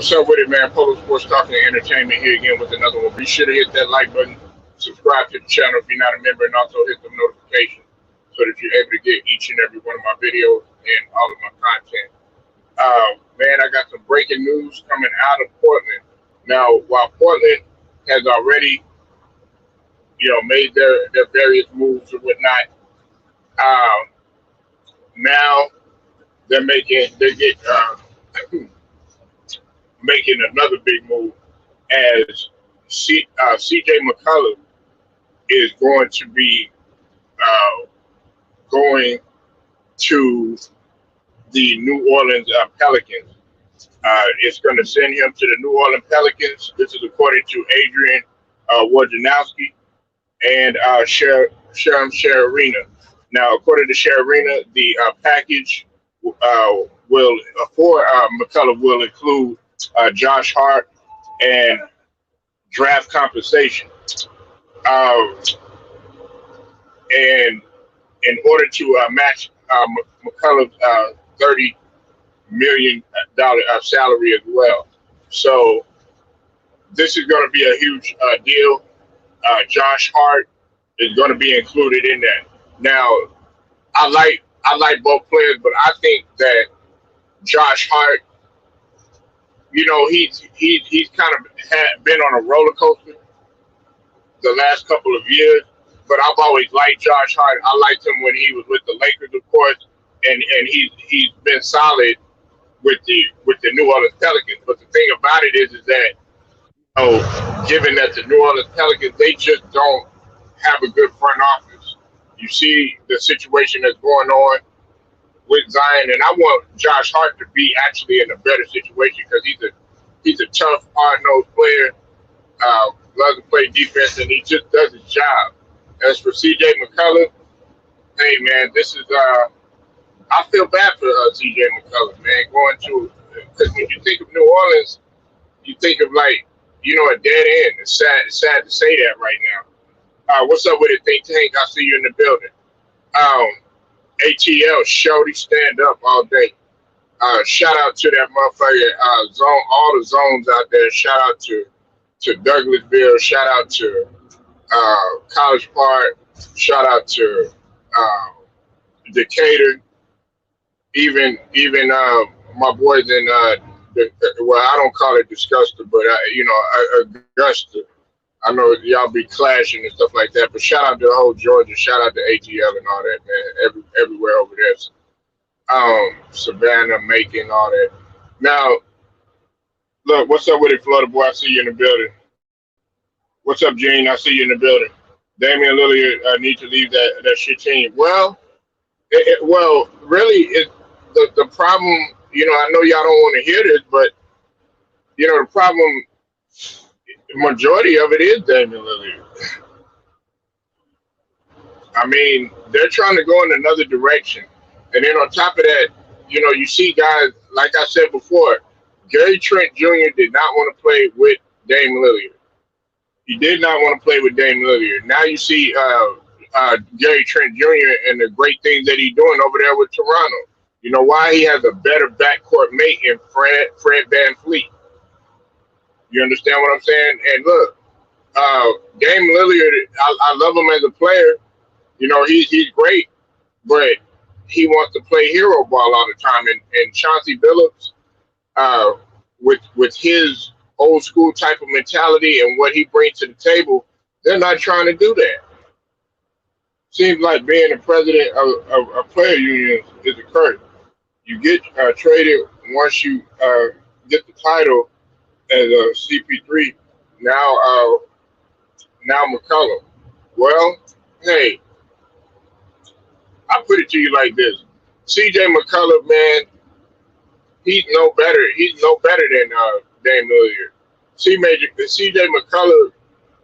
What's up with it, man? Polo Sports Talking and Entertainment here again with another one. Be sure to hit that like button, subscribe to the channel if you're not a member, and also hit the notification so that you're able to get each and every one of my videos and all of my content. Man, I got some breaking news coming out of Portland. Now, while Portland has already, made their various moves and whatnot, um, now they're making another big move as CJ McCollum is going to be going to the New Orleans Pelicans. It's going to send him to the New Orleans Pelicans. This is according to Adrian Wojnarowski and Sharon Shararina. Now, according to Shararina, the package will for McCollum will include Josh Hart and draft compensation. And in order to match McCollum's $30 million salary as well. So this is going to be a huge deal. Josh Hart is going to be included in that. Now, I like both players, but I think that Josh Hart, he's kind of been on a roller coaster the last couple of years. But I've always liked Josh Hart. I liked him when he was with the Lakers, of course, and he's been solid with the New Orleans Pelicans. But the thing about it is that, given that the New Orleans Pelicans, they just don't have a good front office. You see the situation that's going on with Zion, and I want Josh Hart to be actually in a better situation because he's a tough, hard-nosed player, loves to play defense, and he just does his job. As for CJ McCollum, hey man, this is I feel bad for CJ McCollum, man, because when you think of New Orleans, you think of a dead end. It's sad to say that right now. What's up with it, Think Tank? I see you in the building. ATL, Shorty, stand up all day. Shout out to that motherfucker zone, all the zones out there. Shout out to Douglasville. Shout out to College Park. Shout out to Decatur. Even my boys in I don't call it Disgusta, but Augusta. I know y'all be clashing and stuff like that, but shout out to the whole Georgia. Shout out to ATL and all that, man. Everywhere over there. Savannah, Macon, all that. Now, look, what's up with it, Florida boy? I see you in the building. What's up, Gene? I see you in the building. Damian Lillard need to leave that shit team. Well, really, the problem. I know y'all don't want to hear this, but the problem. The majority of it is Damian Lillard. I mean, they're trying to go in another direction, and then on top of that, you see guys like I said before. Gary Trent Jr. did not want to play with Dame Lillard. He did not want to play with Dame Lillard. Now you see Gary Trent Jr. and the great things that he's doing over there with Toronto. You know why? He has a better backcourt mate in Fred VanVleet. You understand what I'm saying? And look, Dame Lillard, I love him as a player. He's great, but he wants to play hero ball all the time. And Chauncey Billups, with his old school type of mentality and what he brings to the table, they're not trying to do that. Seems like being the president of a player union is a curse. You get traded once you get the title as a CP3. Now McCollum. Well, hey, I put it to you like this: CJ McCollum, man, he's no better. He's no better than Dame Lillard. CJ McCollum,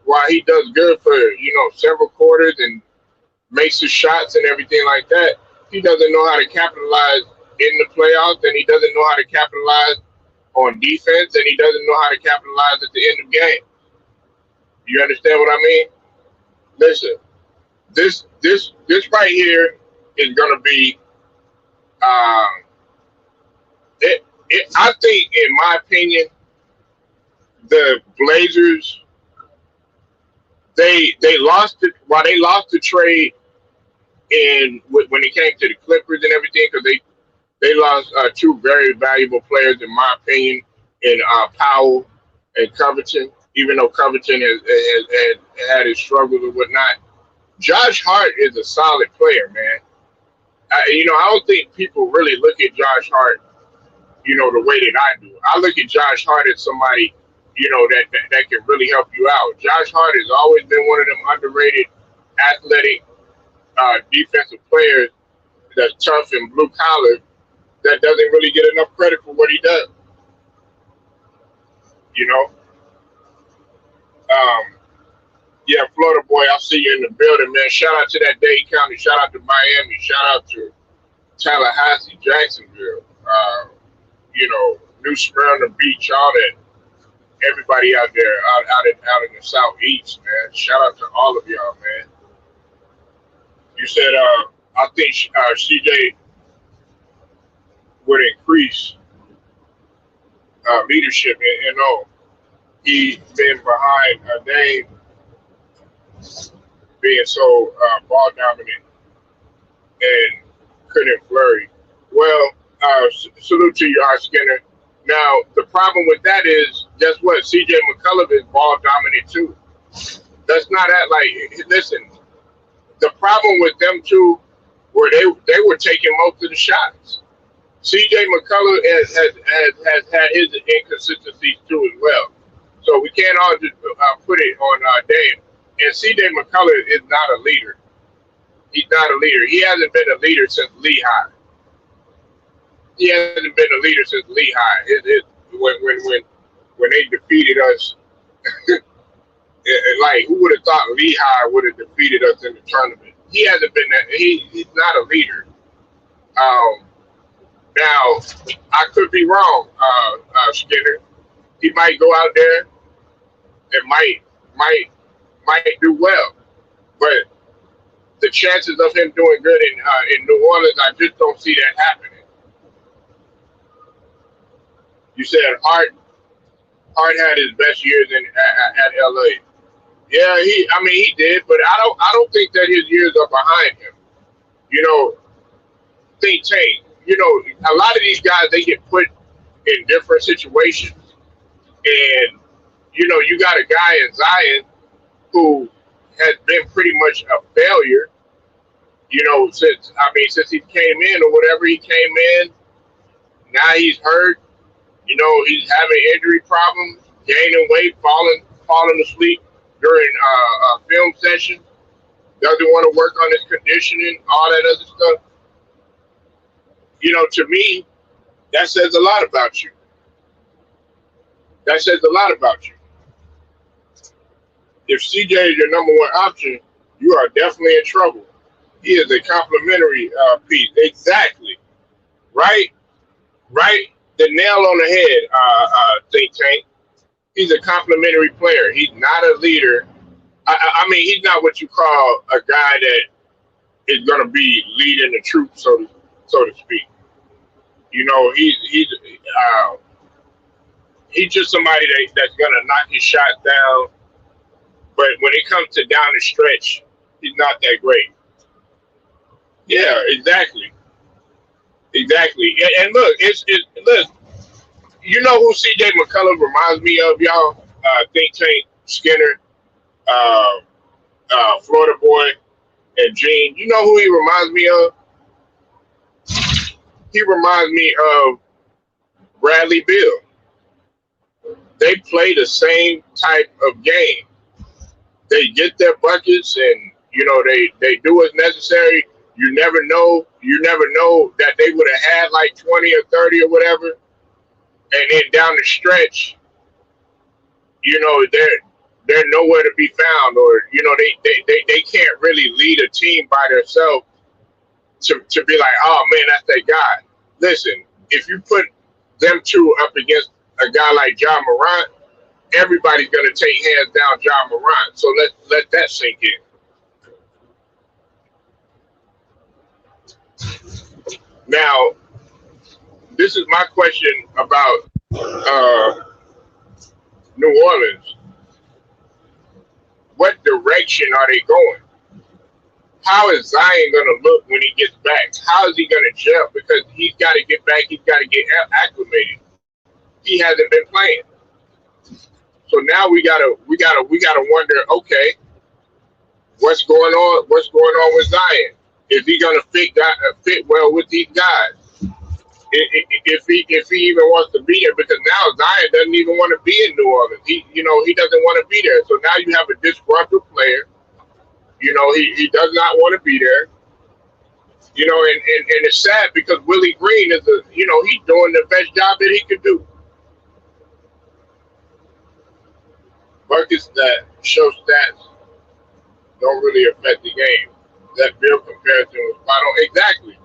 while he does good for several quarters and makes his shots and everything like that, he doesn't know how to capitalize in the playoffs, and he doesn't know how to capitalize on defense, and he doesn't know how to capitalize at the end of the game. You understand what I mean? Listen, this right here is going to be I think, in my opinion, the Blazers, they lost it while they lost the trade in when it came to the Clippers and everything because they lost two very valuable players in my opinion in Powell and Covington. Even though Covington has had his struggles and whatnot, Josh Hart is a solid player, man. I don't think people really look at Josh Hart, the way that I do. I look at Josh Hart as somebody, that can really help you out. Josh Hart has always been one of them underrated, athletic, defensive players that's tough and blue collar that doesn't really get enough credit for what he does. You know, um, yeah, Florida boy, I see you in the building, man. Shout out to that Dade County. Shout out to Miami. Shout out to Tallahassee, Jacksonville. New Smyrna Beach, all that. Everybody out there, out in the southeast, man. Shout out to all of y'all, man. You said, I think CJ would increase leadership, and he's been behind Dame being so ball dominant and couldn't flurry. Well, salute to you, R. Skinner. Now, the problem with that is, guess what? CJ McCollum is ball dominant too. Let's not act like, listen, the problem with them two were they were taking most of the shots. CJ McCollum has had his inconsistencies too as well. So we can't all just put it on Dame. And CJ McCollum is not a leader. He's not a leader. He hasn't been a leader since Lehigh. He hasn't been a leader since Lehigh. When they defeated us, like who would have thought Lehigh would have defeated us in the tournament? He hasn't been that. He's not a leader. Now I could be wrong, Skinner. He might go out there and might do well, but the chances of him doing good in New Orleans, I just don't see that happening. You said Hart had his best years at LA. Yeah, he did, but I don't think that his years are behind him. Think tank. A lot of these guys, they get put in different situations, and you got a guy in Zion who has been pretty much a failure. Since he came in or whatever, he came in. Now he's hurt. He's having injury problems, gaining weight, falling asleep during film sessions. Doesn't want to work on his conditioning, all that other stuff. To me, that says a lot about you. That says a lot about you. If CJ is your number one option, you are definitely in trouble. He is a complimentary piece. Exactly. Right? The nail on the head, think tank. He's a complimentary player. He's not a leader. He's not what you call a guy that is going to be leading the troops, so to speak. He's just somebody that's going to knock his shots down. But when it comes to down the stretch, he's not that great. Yeah, exactly. And look, look. You know who CJ McCollum reminds me of, y'all? Think Tank, Skinner, Florida boy, and Gene. You know who he reminds me of? He reminds me of Bradley Beal. They play the same type of game. They get their buckets, and they do what's necessary. You never know that they would have had like 20 or 30 or whatever, and then down the stretch, they're nowhere to be found, or they can't really lead a team by themselves to be like, oh man, that's that guy. Listen, if you put them two up against a guy like John Morant, everybody's gonna take hands down John Morant. So let that sink in. Now, this is my question about New Orleans, what direction are they going? How is Zion going to look when he gets back? How is he going to gel? Because he's got to get back. He's got to get acclimated. He hasn't been playing, so now we gotta wonder. Okay, what's going on? What's going on with Zion? Is he going to fit well with these guys? If he even wants to be there, because now Zion doesn't even want to be in New Orleans. He doesn't want to be there. So now you have a disgruntled player. He does not want to be there. And it's sad because Willie Green is he's doing the best job that he could do. Buckets that show stats don't really affect the game. That Bill comparison was spot on. Exactly.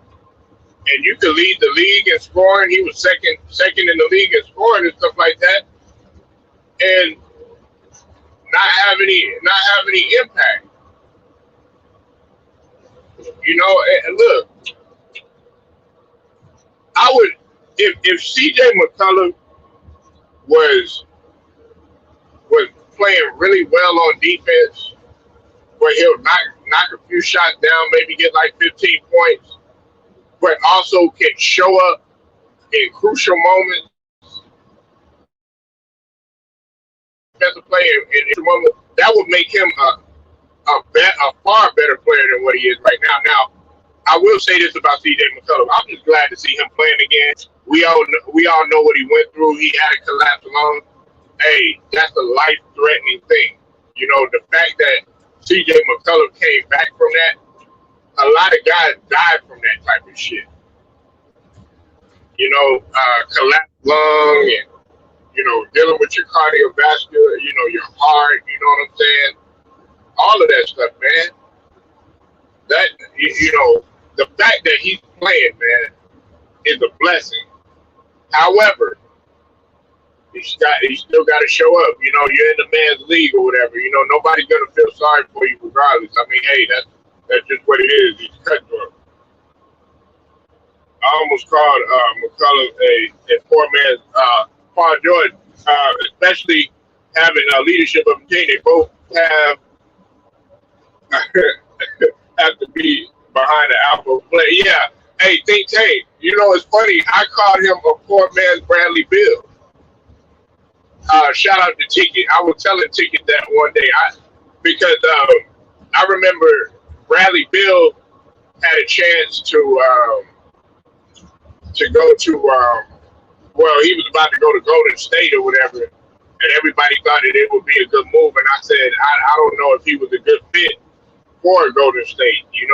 And you could lead the league in scoring. He was second in the league in scoring and stuff like that. And not have any impact. And look, I would if CJ McCollum was playing really well on defense, where he'll knock a few shots down, maybe get like 15 points, but also can show up in crucial moments. As a player, that would make him a far better player than what he is right now. Now, I will say this about C.J. McCollum. I'm just glad to see him playing again. We all know what he went through. He had a collapse lung. Hey, that's a life-threatening thing. The fact that C.J. McCollum came back from that, a lot of guys died from that type of shit. Collapsed lung and, dealing with your cardiovascular, your heart, you know what I'm saying? All of that stuff, man. That, the fact that he's playing, man, is a blessing. However, he still got to show up. You're in the man's league or whatever. Nobody's going to feel sorry for you regardless. I mean, hey, that's just what it is. He's cutthroat. I almost called McCollum a poor man's Paul George, especially having leadership of the team. They both have to be behind the alpha play. Yeah. Hey, think tank. It's funny. I called him a poor man's Bradley Beal. Shout out to Ticket. I was telling Ticket that one day because I remember Bradley Beal had a chance to go to he was about to go to Golden State or whatever, and everybody thought that it would be a good move. And I said I don't know if he was a good fit for Golden State, and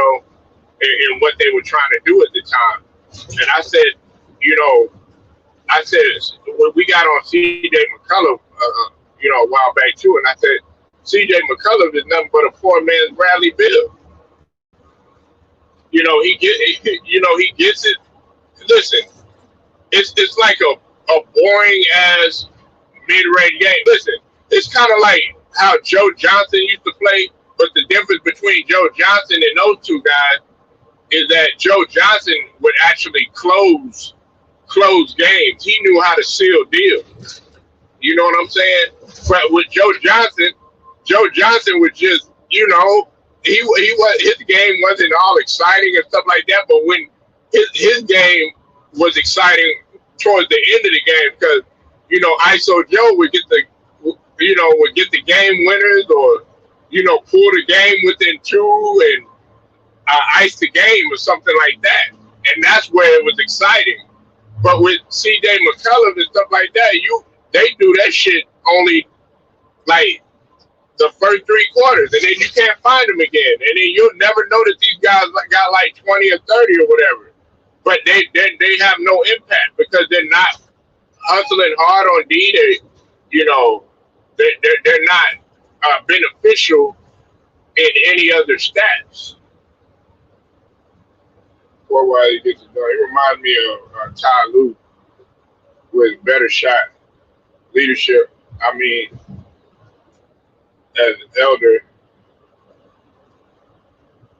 what they were trying to do at the time. And I said, when we got on C.J. McCollum, a while back too, and I said, C.J. McCollum is nothing but a poor man's Bradley Beal. He gets it. Listen, it's like a boring ass mid-range game. Listen, it's kind of like how Joe Johnson used to play, but the difference between Joe Johnson and those two guys is that Joe Johnson would actually close games. He knew how to seal deals. You know what I'm saying? But with Joe Johnson was just, he was, his game wasn't all exciting and stuff like that. But when his game was exciting towards the end of the game, because ISO Joe would get the game winners, or pull the game within two and ice the game or something like that, and that's where it was exciting. But with C.J. McCollum and stuff like that, they do that shit only like the first 3 quarters, and then you can't find them again, and then you'll never know that these guys got like 20 or 30 or whatever. But they have no impact because they're not hustling hard on D. They're not beneficial in any other stats. Or while he gets it done, it reminds me of Ty Lue with better shot leadership. I mean, as an elder,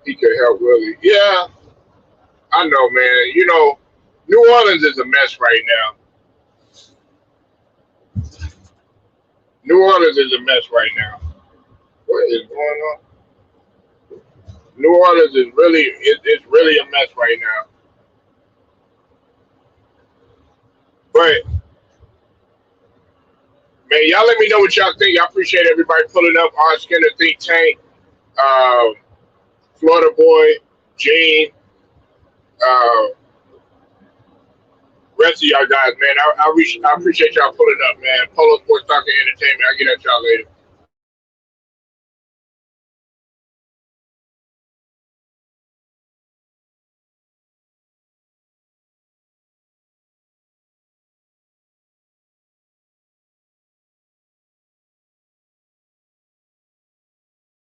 he could help Willie. Yeah, I know, man. New Orleans is a mess right now. New Orleans is a mess right now. What is going on? New Orleans is really it's really a mess right now. But man, y'all let me know what y'all think. I appreciate everybody pulling up. Our Skinner Think Tank, uh, Florida Boy, Gene, uh, rest of y'all guys, man. I appreciate y'all pulling up, man. Polo Sports Talking Entertainment. I'll get at y'all later.